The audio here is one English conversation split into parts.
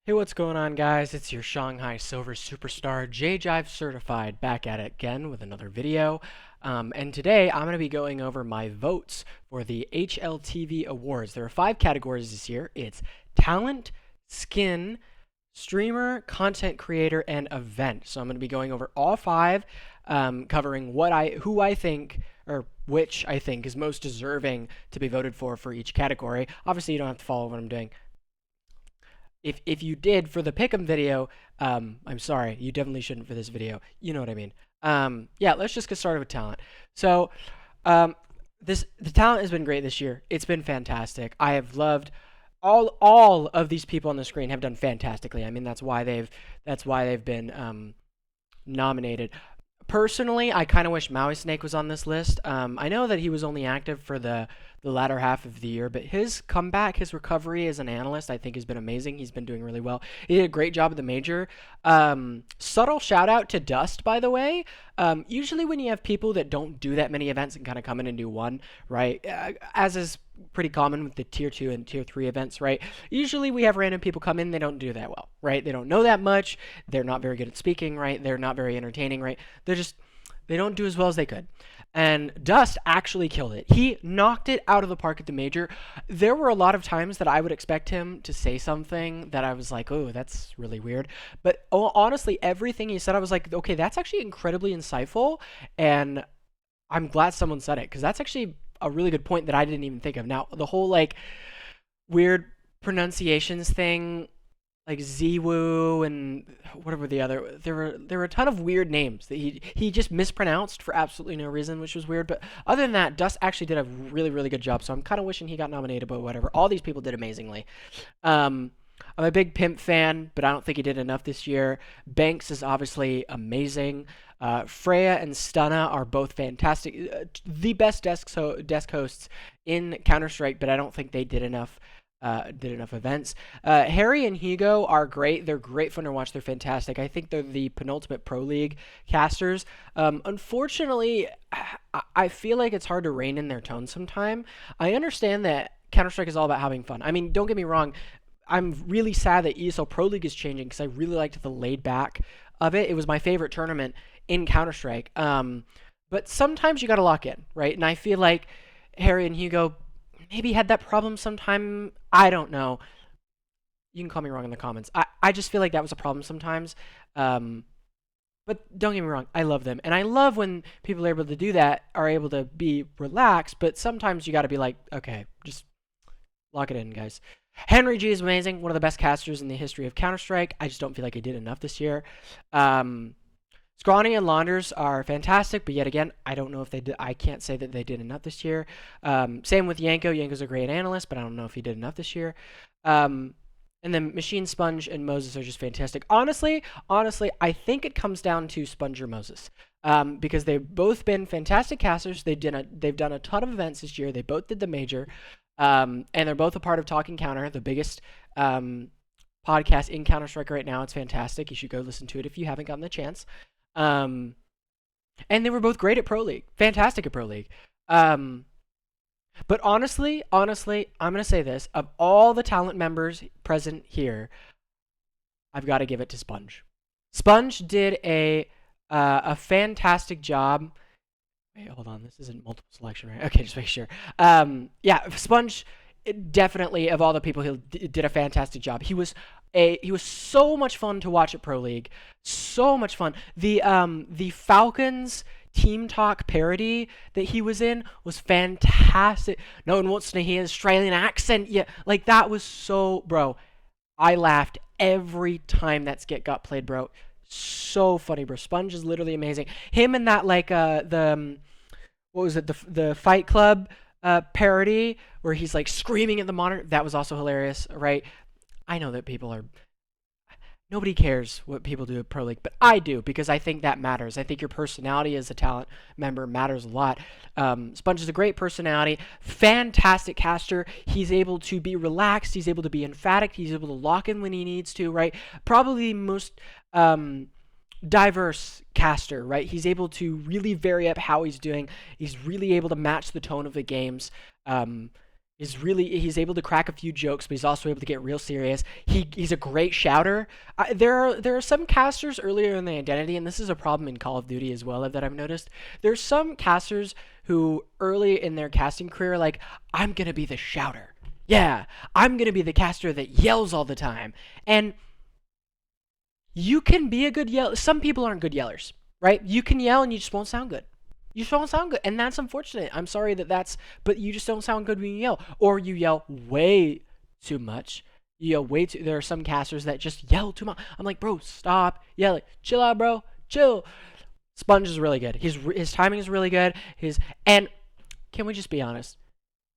Hey, what's going on, guys? It's your Shanghai Silver Superstar J-Jive Certified back at it again with another video. And today I'm going to be going over my votes for the HLTV Awards. There are 5 categories this year. It's talent, skin, streamer, content creator, and event. So I'm going to be going over all 5, covering who I think, or which I think is most deserving to be voted for each category. Obviously, you don't have to follow what I'm doing. If you did for the pick'em video, I'm sorry, you definitely shouldn't for this video. You know what I mean. Yeah, let's just get started with talent. So, um, the talent has been great this year. It's been fantastic. I have loved all of these people on the screen have done fantastically. I mean, that's why they've been nominated. Personally, I kind of wish Maui Snake was on this list. I know that he was only active for the latter half of the year, but his comeback, his recovery as an analyst, I think has been amazing. He's been doing really well. He did a great job at the major. Subtle shout out to Dust, by the way. Usually when you have people that don't do that many events and kind of come in and do one, right, as is pretty common with the tier 2 and tier 3 events, right? Usually we have random people come in, they don't do that well, right? They don't know that much. They're not very good at speaking, right? They're not very entertaining, right? They don't do as well as they could. And Dust actually killed it. He knocked it out of the park at the major. There were a lot of times that I would expect him to say something that I was like, oh, that's really weird. But honestly, everything he said, I was like, okay, that's actually incredibly insightful. And I'm glad someone said it, because that's actually a really good point that I didn't even think of. Now, the whole like weird pronunciations thing, like Ziwu and whatever the other, there were a ton of weird names that he just mispronounced for absolutely no reason, which was weird. But other than that, Dust actually did a really, really good job. So I'm kind of wishing he got nominated, but whatever. All these people did amazingly. I'm a big Pimp fan, but I don't think he did enough this year. Banks is obviously amazing. Freya and Stunna are both fantastic. The best desk hosts in Counter-Strike, but I don't think they did enough events. Harry and Hugo are great. They're great fun to watch. They're fantastic. I think they're the penultimate Pro League casters. Unfortunately, I feel like it's hard to rein in their tone sometime. I understand that Counter-Strike is all about having fun. I mean, don't get me wrong. I'm really sad that ESL Pro League is changing, because I really liked the laid back of it. It was my favorite tournament in Counter-Strike. But sometimes you got to lock in, right? And I feel like Harry and Hugo maybe had that problem sometime. I don't know. You can call me wrong in the comments. I just feel like that was a problem sometimes. But don't get me wrong, I love them. And I love when people are able to do that, are able to be relaxed, but sometimes you got to be like, okay, just lock it in, guys. Henry G is amazing, one of the best casters in the history of Counter-Strike. I just don't feel like he did enough this year. Scrawny and Launders are fantastic, but yet again, I don't know if they did. I can't say that they did enough this year. Same with Yanko. Yanko's a great analyst, but I don't know if he did enough this year. And then Machine Sponge and Moses are just fantastic. Honestly, I think it comes down to Sponge or Moses, because they've both been fantastic casters. They've done a ton of events this year. They both did the major, and they're both a part of Talking Counter, the biggest podcast in Counter-Strike right now. It's fantastic. You should go listen to it if you haven't gotten the chance. And they were both great at Pro League, fantastic at Pro League. But honestly, I'm gonna say this: of all the talent members present here, I've got to give it to Sponge. Sponge did a fantastic job. Wait, hold on, this isn't multiple selection, right? Okay, just make sure. Yeah, Sponge definitely, of all the people, he did a fantastic job. He was so much fun to watch at Pro League. So much fun. The Falcons Team Talk parody that he was in was fantastic. No one wants to hear his Australian accent. Yeah, like that was so, bro. I laughed every time that skit got played, bro. So funny, bro. Sponge is literally amazing. Him and that what was it? The Fight Club parody where he's like screaming at the monitor. That was also hilarious, right? I know that nobody cares what people do at Pro League, but I do, because I think that matters. I think your personality as a talent member matters a lot. Sponge is a great personality, fantastic caster. He's able to be relaxed. He's able to be emphatic. He's able to lock in when he needs to, right? Probably the most diverse caster, right? He's able to really vary up how he's doing. He's really able to match the tone of the games. He's able to crack a few jokes, but he's also able to get real serious. He's a great shouter. There are some casters earlier in the identity, and this is a problem in Call of Duty as well that I've noticed. There's some casters who early in their casting career are like, I'm gonna be the shouter. Yeah, I'm gonna be the caster that yells all the time. And you can be a good yeller. Some people aren't good yellers, right? You can yell and you just won't sound good. You just don't sound good, and that's unfortunate. I'm sorry but you just don't sound good when you yell, or you yell way too much. You yell way too. There are some casters that just yell too much. I'm like, bro, stop yelling. Chill out, bro. Chill. Sponge is really good. His timing is really good. And can we just be honest?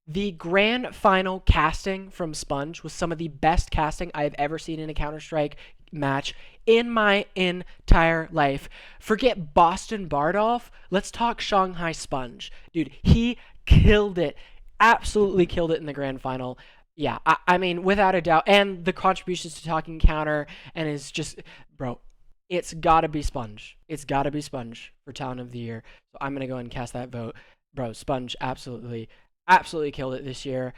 The grand final casting from Sponge was some of the best casting I have ever seen in a Counter-Strike match in my entire life. Forget Boston Bardolph. Let's talk Shanghai Sponge. Dude, he killed it. Absolutely killed it in the grand final. Yeah, I mean, without a doubt. And the contributions to Talking Counter and is just, bro, it's got to be Sponge. It's got to be Sponge for Talent of the Year. So I'm going to go ahead and cast that vote. Bro, Sponge absolutely killed it this year.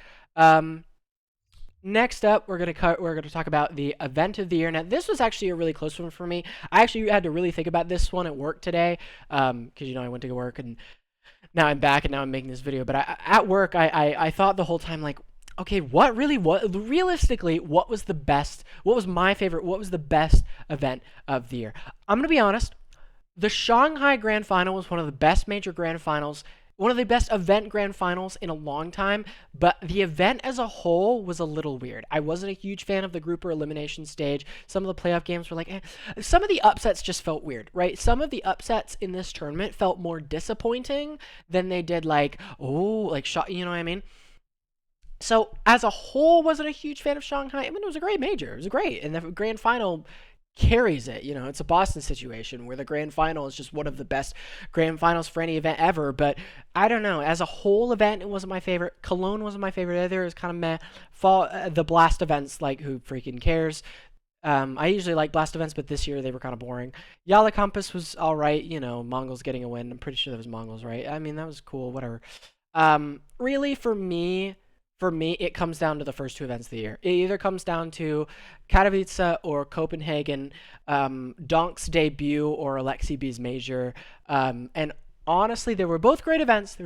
Next up, we're gonna talk about the event of the year. Now, this was actually a really close one for me. I actually had to really think about this one at work today, because I went to work and now I'm back and now I'm making this video. But at work, I thought the whole time, like, okay, realistically, what was the best? What was my favorite? What was the best event of the year? I'm gonna be honest. The Shanghai Grand Final was one of the best major Grand Finals, one of the best event grand finals in a long time, but the event as a whole was a little weird. I wasn't a huge fan of the group or elimination stage. Some of the playoff games were like, eh. Some of the upsets just felt weird, right? Some of the upsets in this tournament felt more disappointing than they did like, oh, like shot, you know what I mean? So as a whole, wasn't a huge fan of Shanghai. I mean, it was a great major. It was great. And the grand final carries it. It's a Boston situation where the grand final is just one of the best grand finals for any event ever. But I don't know. As a whole event, it wasn't my favorite. Cologne wasn't my favorite either. It was kind of meh. The Blast events, like, who freaking cares? I usually like Blast events, but this year they were kind of boring. Yala Compass was all right. Mongols getting a win. I'm pretty sure that was Mongols, right? I mean, that was cool. Whatever. Really, for me, it comes down to the first two events of the year. It either comes down to Katowice or Copenhagen, Donk's debut or Alexi B's major. And honestly, they were both great events.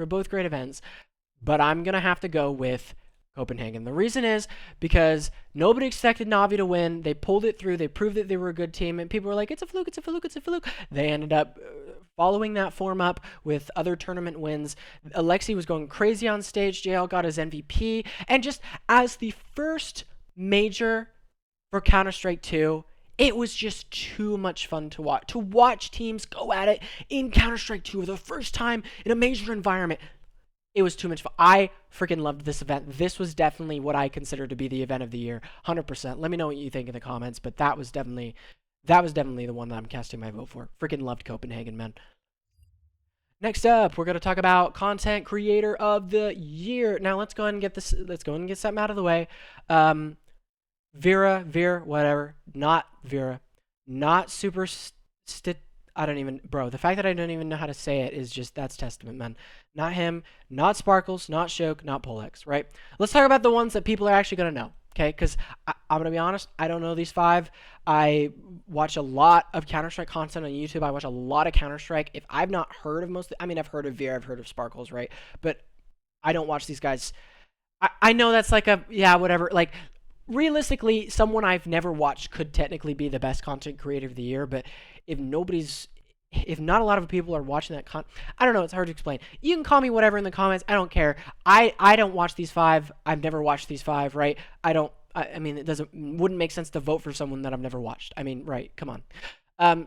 But I'm going to have to go with Copenhagen. The reason is because nobody expected Navi to win. They pulled it through. They proved that they were a good team. And people were like, it's a fluke, it's a fluke, it's a fluke. They ended up following that form up with other tournament wins. Alexi was going crazy on stage. JL got his MVP. And just as the first major for Counter-Strike 2, it was just too much fun to watch. To watch teams go at it in Counter-Strike 2 for the first time in a major environment. It was too much fun. I freaking loved this event. This was definitely what I consider to be the event of the year, 100%. Let me know what you think in the comments, but that was definitely the one that I'm casting my vote for. Freaking loved Copenhagen, man. Next up, we're going to talk about content creator of the year. Now, let's go ahead and get something out of the way. Whatever. Not Vera. Not super the fact that I don't even know how to say it is just, that's testament, man. Not him, not Sparkles, not Shoke, not Polex, right? Let's talk about the ones that people are actually going to know, okay? Because I'm going to be honest, I don't know these 5. I watch a lot of Counter-Strike content on YouTube. I watch a lot of Counter-Strike. If I've not heard of I've heard of Vera, I've heard of Sparkles, right? But I don't watch these guys. I know that's like whatever. Like, realistically, someone I've never watched could technically be the best content creator of the year, but if not a lot of people are watching that I don't know, it's hard to explain. You can call me whatever in the comments. I don't care. I don't watch these 5. I've never watched these 5, right? I mean, wouldn't make sense to vote for someone that I've never watched. I mean, right, come on.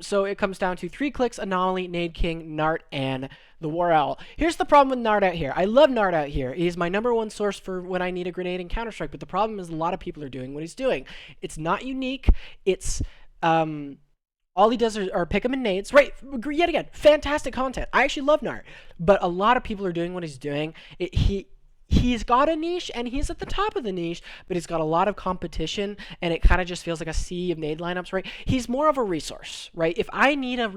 So it comes down to 3 Clicks, Anomaly, Nade King, Nart, and the War Owl. Here's the problem with Nart out here. I love Nart out here. He's my #1 source for when I need a grenade in Counter-Strike, but the problem is a lot of people are doing what he's doing. It's not unique. It's, all he does are pick him in nades. Right, yet again, fantastic content. I actually love Nart, but a lot of people are doing what he's doing. He's got a niche, and he's at the top of the niche, but he's got a lot of competition, and it kind of just feels like a sea of nade lineups, right? He's more of a resource, right? If I need a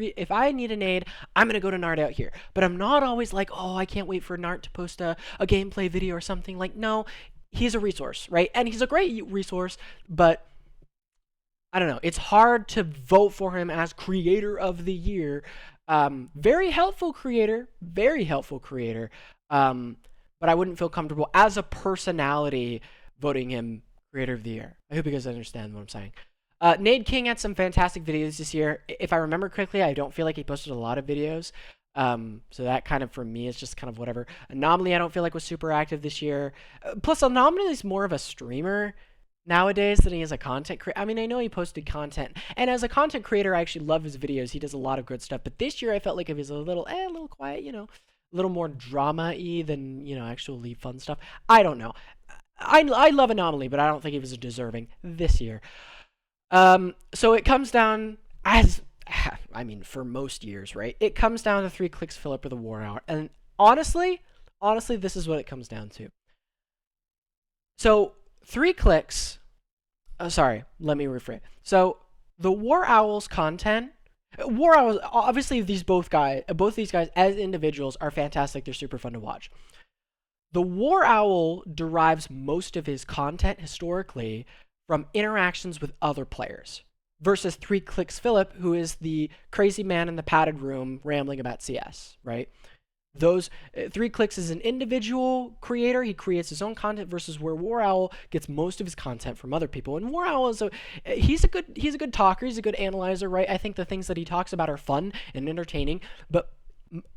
nade, I'm going to go to Nart out here. But I'm not always like, oh, I can't wait for Nart to post a gameplay video or something. Like, no, he's a resource, right? And he's a great resource, but I don't know. It's hard to vote for him as creator of the year. Very helpful creator, very helpful creator. Um, but I wouldn't feel comfortable as a personality voting him creator of the year. I hope you guys understand what I'm saying. Nade King had some fantastic videos this year. If I remember correctly, I don't feel like he posted a lot of videos. So that kind of, for me, is just kind of whatever. Anomaly, I don't feel like was super active this year. Plus, Anomaly is more of a streamer nowadays than he is a content creator. I mean, I know he posted content, and as a content creator, I actually love his videos. He does a lot of good stuff. But this year, I felt like he was a little quiet, a little more drama-y than, actually fun stuff. I don't know. I love Anomaly, but I don't think he was deserving this year. So it comes down, for most years, right? It comes down to 3 Clicks Philip or the War Hour. And honestly, this is what it comes down to. So 3 Clicks, sorry, let me rephrase. So the War Owl's content, War Owls, obviously both these guys as individuals are fantastic. They're super fun to watch. The War Owl derives most of his content historically from interactions with other players versus 3 Clicks Philip, who is the crazy man in the padded room rambling about CS, right? Those 3 Clicks is an individual creator. He creates his own content versus where War Owl gets most of his content from other people. And War Owl is he's a good talker. He's a good analyzer, right? I think the things that he talks about are fun and entertaining, but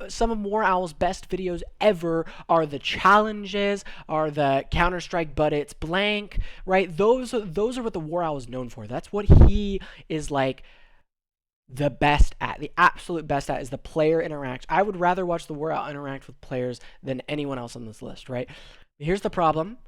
some of War Owl's best videos ever are the challenges, are the Counter-Strike but it's blank, right? Those are what the War Owl is known for. That's what he is like the best at. The absolute best at is the player interaction. I would rather watch the War Owl interact with players than anyone else on this list, right? Here's the problem,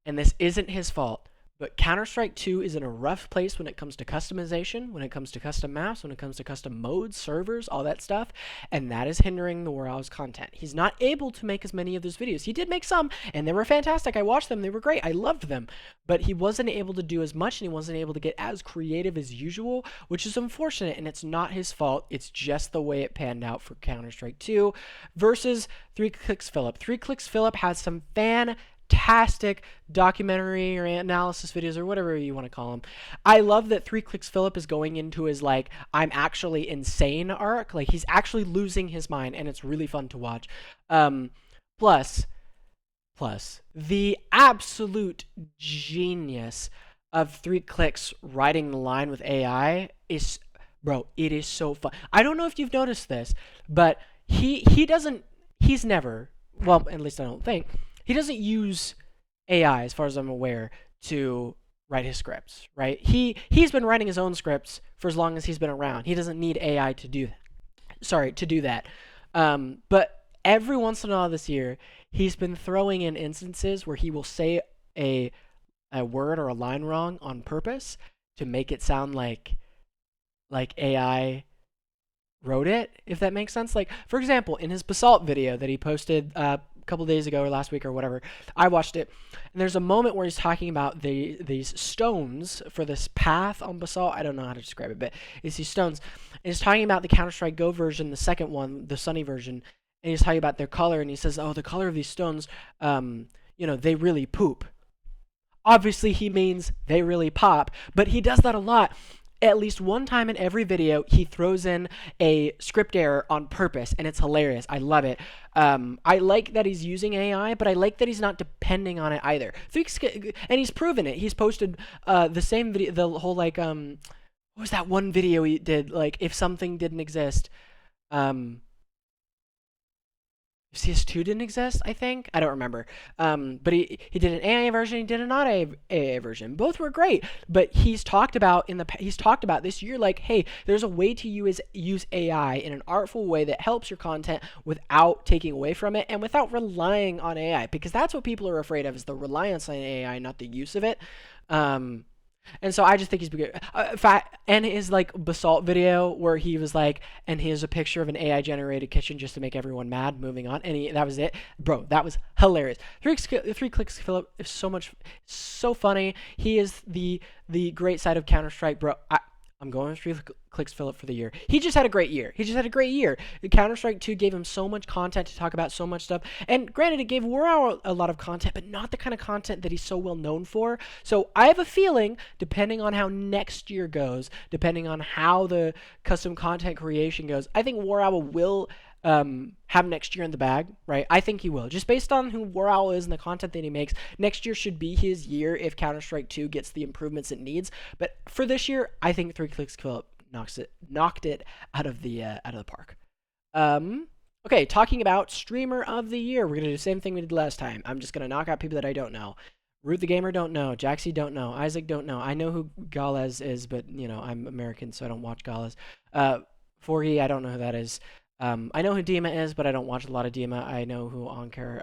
and this isn't his fault. But Counter-Strike 2 is in a rough place when it comes to customization, when it comes to custom maps, when it comes to custom modes, servers, all that stuff, and that is hindering the War Owl's content. He's not able to make as many of those videos. He did make some, and they were fantastic. I watched them. They were great. I loved them. But he wasn't able to do as much, and he wasn't able to get as creative as usual, which is unfortunate, and it's not his fault. It's just the way it panned out for Counter-Strike 2 versus 3 Clicks Philip. 3 Clicks Philip has some fantastic documentary or analysis videos or whatever you want to call them. I love that 3 Clicks Philip is going into his like I'm actually insane arc. Like he's actually losing his mind, and it's really fun to watch. Plus the absolute genius of 3 Clicks writing the line with AI is, bro, it is so fun. I don't know if you've noticed this, but he's never, well, at least I don't think, he doesn't use AI, as far as I'm aware, to write his scripts, right? He's been writing his own scripts for as long as he's been around. He doesn't need AI to do that. But every once in a while this year, he's been throwing in instances where he will say a word or a line wrong on purpose to make it sound like AI wrote it, if that makes sense. Like, for example, in his Basalt video that he posted couple days ago or last week or whatever, I watched it, and there's a moment where he's talking about these stones for this path on Basalt. I don't know how to describe it, but it's these stones. And he's talking about the Counter-Strike Go version, the second one, the Sunny version, and he's talking about their color, and he says, oh, the color of these stones, they really poop. Obviously, he means they really pop, but he does that a lot. At least one time in every video, he throws in a script error on purpose, and it's hilarious. I love it. I like that he's using AI, but I like that he's not depending on it either. And he's proven it. He's posted the same video, the whole, like, what was that one video he did? Like, if something didn't exist, CS2 didn't exist, I think. I don't remember. But he did an AI version, he did a not AI version. Both were great. But he's talked about this year, like, hey, there's a way to use AI in an artful way that helps your content without taking away from it and without relying on AI. Because that's what people are afraid of, is the reliance on AI, not the use of it. And so I just think he's good. And his like Basalt video where he was like, and here's a picture of an AI generated kitchen just to make everyone mad. Moving on, and that was it, bro. That was hilarious. 3 Clicks Philip is so funny. He is the great side of Counter-Strike, bro. I'm going with 3 clicks Philip for the year. He just had a great year. He just had a great year. Counter-Strike 2 gave him so much content to talk about, so much stuff. And granted, it gave War a lot of content, but not the kind of content that he's so well known for. So I have a feeling, depending on how next year goes, depending on how the custom content creation goes, I think War will have next year in the bag, right? I think he will. Just based on who War is and the content that he makes, next year should be his year if Counter-Strike 2 gets the improvements it needs. But for this year, I think 3 clicks Philip knocked it out of the park. Okay, talking about streamer of the year, we're gonna do the same thing we did last time. I'm just gonna knock out people that I don't know. Root the Gamer don't know. Jaxie don't know. Isaac don't know. I know who Galez is, but you know I'm American, so I don't watch Galez. Forgy, I don't know who that is. I know who Dima is, but I don't watch a lot of Dima. I know who Onkare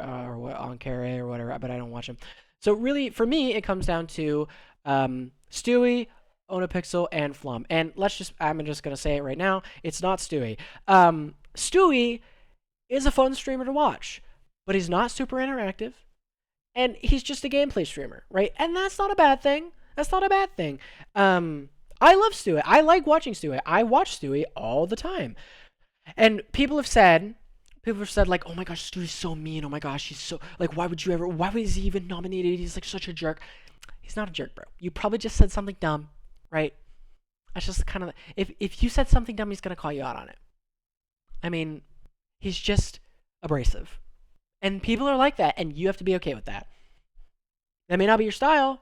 or whatever, but I don't watch him. So really, for me, it comes down to Stewie, Onapixel, and Flum. And I'm just gonna say it right now. It's not Stewie. Stewie is a fun streamer to watch, but he's not super interactive, and he's just a gameplay streamer, right? And that's not a bad thing. That's not a bad thing. I love Stewie. I like watching Stewie. I watch Stewie all the time. And people have said like, oh my gosh, Stewie's so mean. Oh my gosh, he's so, like, why was he even nominated? He's like such a jerk. He's not a jerk, bro. You probably just said something dumb, right? That's just kind of, if you said something dumb, he's going to call you out on it. I mean, he's just abrasive. And people are like that, and you have to be okay with that. That may not be your style,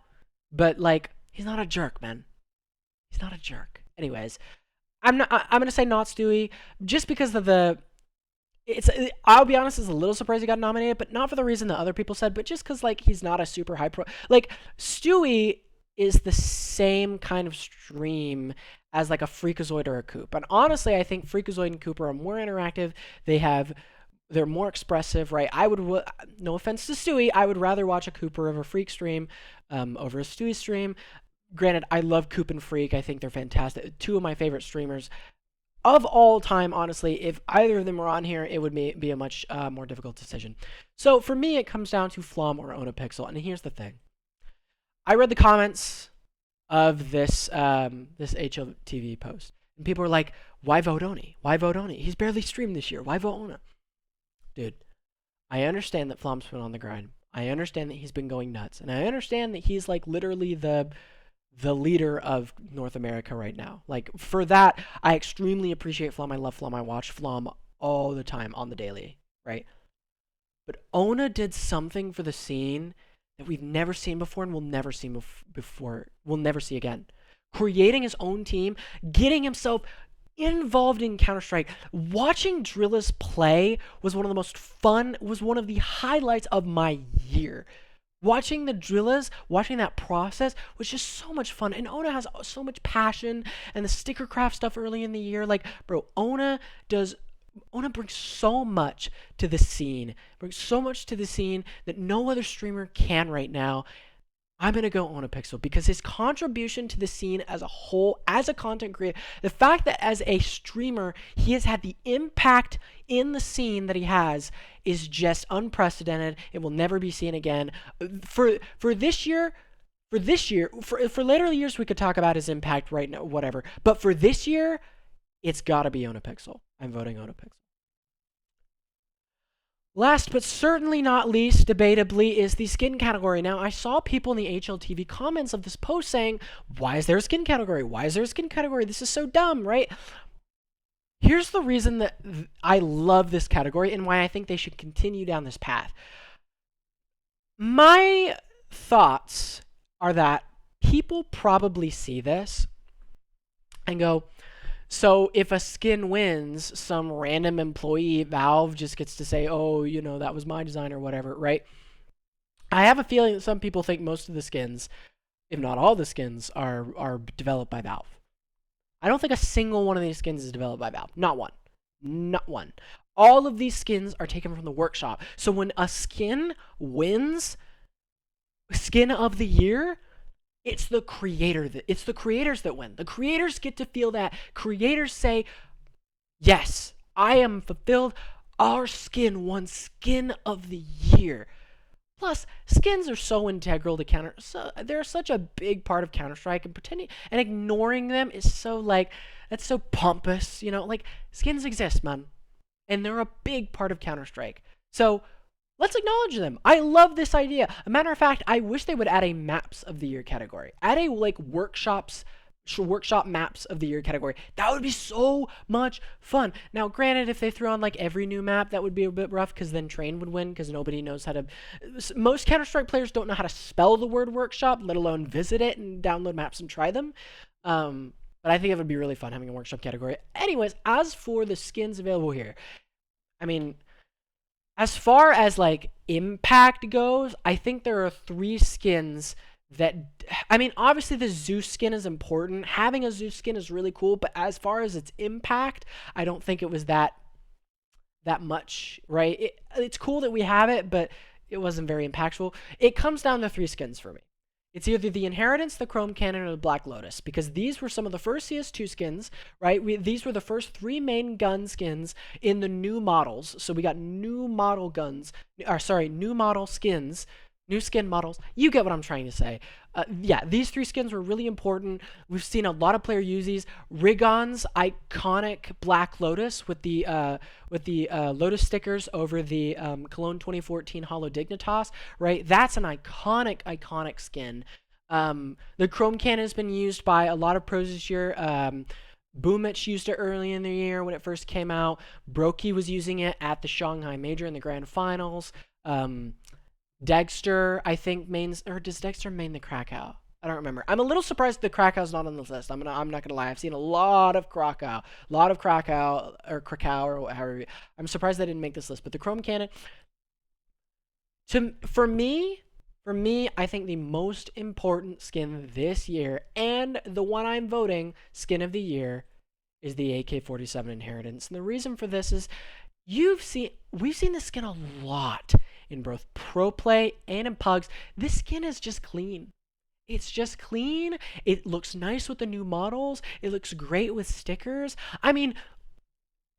but like, he's not a jerk, man. He's not a jerk. Anyways, I'm gonna say not Stewie, just because of I'll be honest, it's a little surprised he got nominated, but not for the reason that other people said, but just because like he's not a super high pro. Like Stewie is the same kind of stream as like a Freakazoid or a Coop, and honestly, I think Freakazoid and Coop are more interactive. They're more expressive, right? No offense to Stewie, I would rather watch a Cooper of a Freak stream over a Stewie stream. Granted, I love Coop and Freak. I think they're fantastic. 2 of my favorite streamers of all time, honestly. If either of them were on here, it would be a much more difficult decision. So for me, it comes down to Flum or Onapixel. And here's the thing. I read the comments of this HLTV post. And people were like, why vote Oni? Why vote Oni? He's barely streamed this year. Why vote Ona? Dude, I understand that Flum's been on the grind. I understand that he's been going nuts. And I understand that he's like literally the leader of North America right now. Like, for that, I extremely appreciate Flum. I love Flum. I watch Flum all the time on the daily, right? But Ona did something for the scene that we've never seen before and we'll never see before. We'll never see again. Creating his own team, getting himself involved in Counter-Strike. Watching Drillaz play was one of the highlights of my year. Watching the Drillaz, watching that process was just so much fun. And Ona has so much passion, and the sticker craft stuff early in the year. Like, bro, Ona brings so much to the scene. That no other streamer can right now. I'm going to go Onapixel because his contribution to the scene as a whole, as a content creator, the fact that as a streamer, he has had the impact in the scene that he has is just unprecedented. It will never be seen again. For this year, for later years, we could talk about his impact right now, whatever. But for this year, it's got to be Onapixel. I'm voting Onapixel. Last but certainly not least, debatably, is the skin category. Now, I saw people in the HLTV comments of this post saying, why is there a skin category? Why is there a skin category? This is so dumb, right? Here's the reason that I love this category and why I think they should continue down this path. My thoughts are that people probably see this and go, so if a skin wins, some random employee at Valve just gets to say, oh, you know, that was my design or whatever, right? I have a feeling that some people think most of the skins, if not all the skins, are developed by Valve. I don't think a single one of these skins is developed by Valve. Not one. Not one. All of these skins are taken from the workshop. So when a skin wins Skin of the Year, it's the creators that win. The creators get to feel that. Creators say, yes, I am fulfilled. Our skin won Skin of the Year. Plus, skins are so integral to Counter. So they're such a big part of Counter Strike, and pretending and ignoring them is so like that's so pompous. You know, like skins exist, man, and they're a big part of Counter Strike. So let's acknowledge them. I love this idea. A matter of fact, I wish they would add a Maps of the Year category. Add a like workshop maps of the year category. That would be so much fun. Now, granted, if they threw on like every new map, that would be a bit rough because then Train would win because nobody knows how to. Most Counter-Strike players don't know how to spell the word workshop, let alone visit it and download maps and try them. But I think it would be really fun having a workshop category. Anyways, as for the skins available here, I mean, as far as like impact goes, I think there are 3 skins that, I mean, obviously the Zeus skin is important. Having a Zeus skin is really cool, but as far as its impact, I don't think it was that much, right? It's cool that we have it, but it wasn't very impactful. It comes down to 3 skins for me. It's either the Inheritance, the Chrome Cannon, or the Black Lotus, because these were some of the first CS2 skins, right? These were the first 3 main gun skins in the new models. So we got new model guns, or sorry, new model skins, new skin models. You get what I'm trying to say. Yeah, these 3 skins were really important. We've seen a lot of player use these. Rigon's iconic Black Lotus with the Lotus stickers over the Cologne 2014 Holo Dignitas, right? That's an iconic skin. The Chrome Cannon has been used by a lot of pros this year. Boomich used it early in the year when it first came out. Brokey was using it at the Shanghai Major in the Grand Finals. Dexter, I think, mains, or does Dexter main the Krakow? I don't remember. I'm a little surprised the Krakow's not on the list. I'm not gonna lie. I've seen a lot of Krakow, or however. I'm surprised they didn't make this list. But the Chrome Cannon, for me, I think the most important skin this year, and the one I'm voting skin of the year, is the AK-47 Inheritance. And the reason for this is we've seen this skin a lot in both pro play and in pugs. This skin is just clean. It's just clean. It looks nice with the new models. It looks great with stickers. I mean,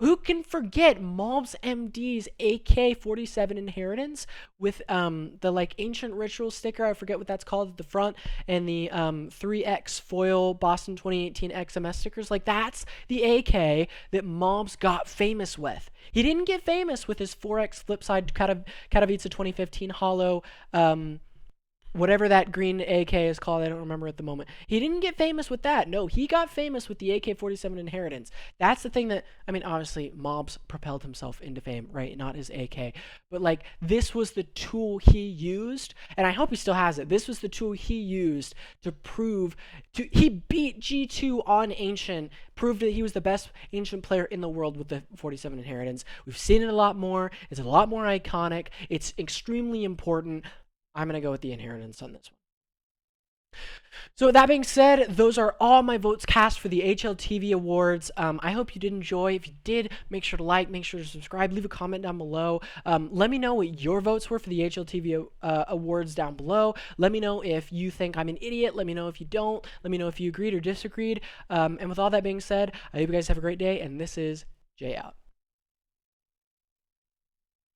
who can forget Mobs MD's AK-47 Inheritance with the like ancient ritual sticker, I forget what that's called, at the front, and the 3X foil Boston 2018 XMS stickers. Like, that's the AK that Mobs got famous with. He didn't get famous with his 4X flipside Katowice 2015 Holo, whatever that green AK is called, I don't remember at the moment. He didn't get famous with that. No, he got famous with the AK-47 Inheritance. That's the thing that, I mean, obviously, Mobs propelled himself into fame, right? Not his AK. But, like, this was the tool he used, and I hope he still has it. This was the tool he used to prove, he beat G2 on Ancient, proved that he was the best Ancient player in the world with the 47 Inheritance. We've seen it a lot more. It's a lot more iconic. It's extremely important. I'm going to go with the Inheritance on this one. So with that being said, those are all my votes cast for the HLTV Awards. I hope you did enjoy. If you did, make sure to like, make sure to subscribe, leave a comment down below. Let me know what your votes were for the HLTV Awards down below. Let me know if you think I'm an idiot. Let me know if you don't. Let me know if you agreed or disagreed. And with all that being said, I hope you guys have a great day, and this is Jay out.